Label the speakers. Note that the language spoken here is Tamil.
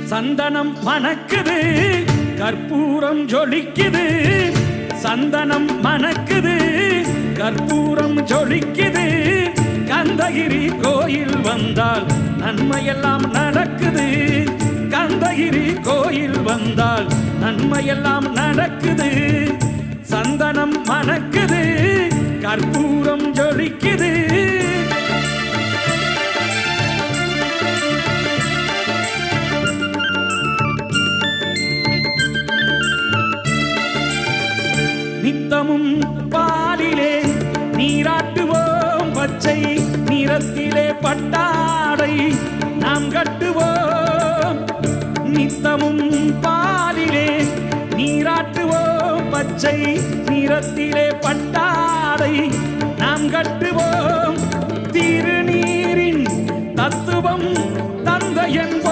Speaker 1: சந்தனம் மணக்குது கற்பூரம் ஜொலிக்குது சந்தனம் மணக்குது கற்பூரம் ஜொலிக்குது கந்தகிரி கோயில் வந்தால் நன்மையெல்லாம் நடக்குது கந்தகிரி கோயில் வந்தால் நன்மையெல்லாம் நடக்குது சந்தனம் மணக்குது கற்பூரம் ஜொலிக்குது நித்தமும் பாலிலே நீராட்டுவோம் பச்சை நிறத்திலே பட்டாடை நாம் கட்டுவோம் நித்தமும் பாலிலே நீராட்டுவோம் பச்சை நிறத்திலே பட்டாடை நாம் கட்டுவோம் திருநீரின் தத்துவம்